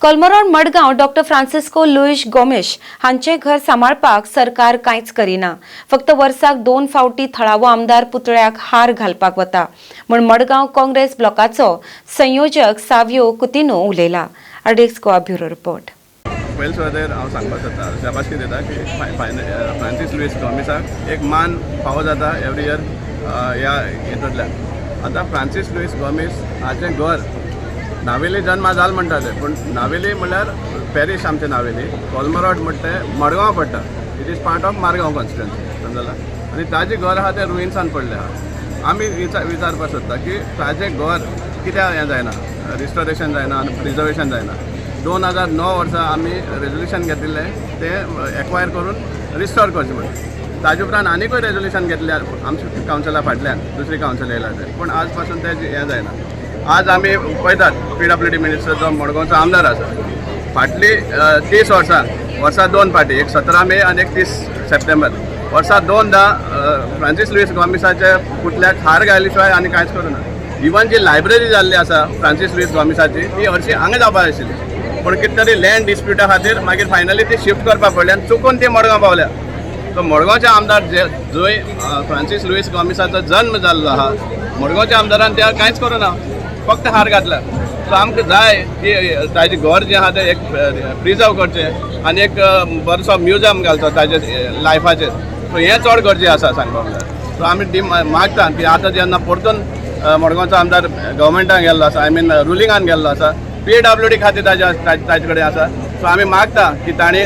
कोलमरॉड Madgaon doctor Francisco Luis Gomes हांचे घर सांबाळपाक सरकार कांयच करिना. फक्त वर्साक 2 फावटी थळावो आमदार पुतळ्याक हार घालपाक वता म्हण मडगांव काँग्रेस ब्लॉकाचो संयोजक सावियो कुतिनो उलयला. आर्डिक्स गोवा ब्युरो रिपोर्ट. पयले सुवातेर हांव सांगपाक सोदतां शाबासकी दिता की फ्रांसीस लुईस गोमेसाक एक मान फावो जाता एवरी इयर ह्या हितूंतल्यान. आतां फ्रांसीस लुईस गोमेस हाचें घर नावेली जन्म जाल म्हणटा ते, पूण नावेली म्हणल्यार पॅरीश आमचे नावेली, कोलमरॉड म्हणटा ते मडगांव पडटा. It is part of Margao constituency समजला. आनी ताजें घर आहा तें रुइन्सान पडलें आहा. आमी विचारपाक सोदता की ताजें घर कित्याक हें जायना, रिस्टोरेशन जायना आनी प्रिजर्वेशन जायना. 2009 वर्सा आमी रेजोल्युशन घेतिल्लें तें एक्वायर करून रिस्टोर करचें म्हणून. ताजे उपरांत आनीकूय रेजोल्युशन घेतलें आमच्या कावन्सिला फाटल्यान, दुसरी कावन्सिल येयला ते, पूण आज पासून तें हें जायना. आज आमी पळयतात PWD मिनिस्टर जो मडगांवचो आमदार आसा, फाटली 30 वर्सां 2 फाटी, एक 17 मे आनी एक 30 सप्टेंबर, वर्सा 2दा फ्रांसीस लुईस गोमेसाच्या पुतल्याक हार घाली शिवाय आनी कांयच करूना. इवन जी लायब्ररी जाल्ली आसा फ्रांसीस लुईस गोमेसाची ती हरशी हांगा जावपाक आशिल्ली, पूण कितें तरी लँड डिस्प्युटा खातीर मागीर फायनली ती शिफ्ट करपाक पडली आनी चुकून ती मडगांव पावल्या. तो मडगांवचे आमदार जंय फ्रांसीस लुईस गोमेसाचो जल्म जाल्लो आहा, मडगांवच्या आमदारान त्या कांयच करूना, फक्त हार घातला. सो आमकां जाय की ताजें घर जें आहा तें एक प्रिजर्व करचें आनी एक बरोसो म्युजियम घालचो ताजे लायफाचेर. सो हें चड गरजेचें आसा सांगपाक जाय. सो आमी मागता की आतां जेन्ना परतून मडगांवचो आमदार गव्हर्मेंटान गेल्लो आसा, आय मीन रुलिंगान गेल्लो आसा, PWD खातीर ताजे कडेन आसा. सो आमी मागता की ताणें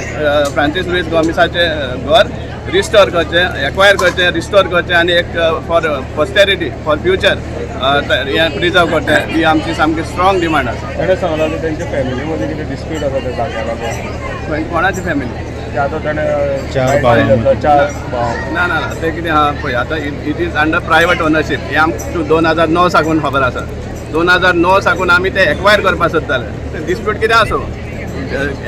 फ्रांसीस लुईस गोमेसाचें घर रिस्टोर करचें, एक्वायर करचें, रिस्टोर करचें आनी एक फॉर पोस्टेरिटी, फॉर फ्युचर हें प्रिजर्व करचें. ही आमची सामकी स्ट्रॉंग डिमांड आसा. ताणें सांगलां की तेंच्या फॅमिली मदीं कितें डिस्प्यूट आसा त्या जाग्या लागून. कोणाची फॅमिली? आतां ताणें 4 भाव ना तें कितें आहा पळय, आतां it is under private ownership. हें आमकां 2009 साकून खबर आसा. 2009 साकून आमी तें एक्वायर करपाक सोदताले. तें डिस्प्यूट कितें आसूं,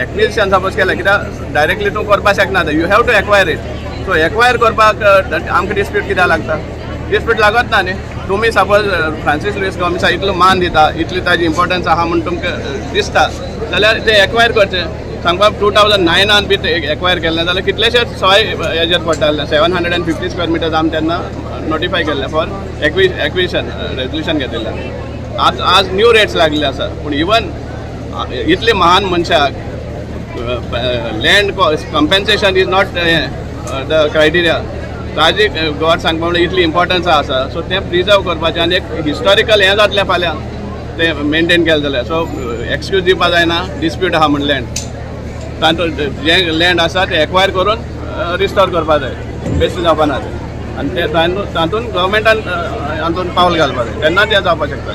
एक्विजिशन सपोज केलें कित्याक डायरेक्टली तूं करपाक शकना, you have to acquire it. So acquire करपाक आमकां डिस्प्यूट कित्याक लागता? डिस्प्यूट लागत ना न्ही. तुमी सपोज फ्रांसीस लुईस गोमेसा इतलो मान दिता, इतली ताजी इम्पॉर्टन्स आहा म्हणून तुमकां दिसता जाल्यार तें एक्वायर करचें. सांगपाक 2009 बी एक्वायर केल्लें जाल्यार कितलेशेच सोय हेजेर पडटाले. 750 स्क्वेअर मिटर्स आमी तेन्ना नोटिफाय केल्ले फॉर एक्विजिशन, रेजोल्युशन घेतिल्लें. आज न्यू रेट्स लागले आसा. पूण इवन इतली महान मनशाक land compensation is not the criteria. ताजी घर सांगपा म्हणल्यार इतली इम्पॉर्टन्स आसा. सो तें प्रिजर्व करपाचें आनी एक हिस्टॉरिकल हें जातलें फाल्यां तें मेनटेन केलें जाल्यार. सो एक्सक्यूज दिवपा जायना, डिस्प्यूट आहा म्हण लँड, तातूंत जें लँड आसा तें एक्वायर करून रिस्टोर करपा जाय, बेस्ट जावपा ना तें. आनी तें तातूंत गव्हर्मेंटान हातूंत पावल घालपा जाय, तेन्ना तें जावपाक शकता.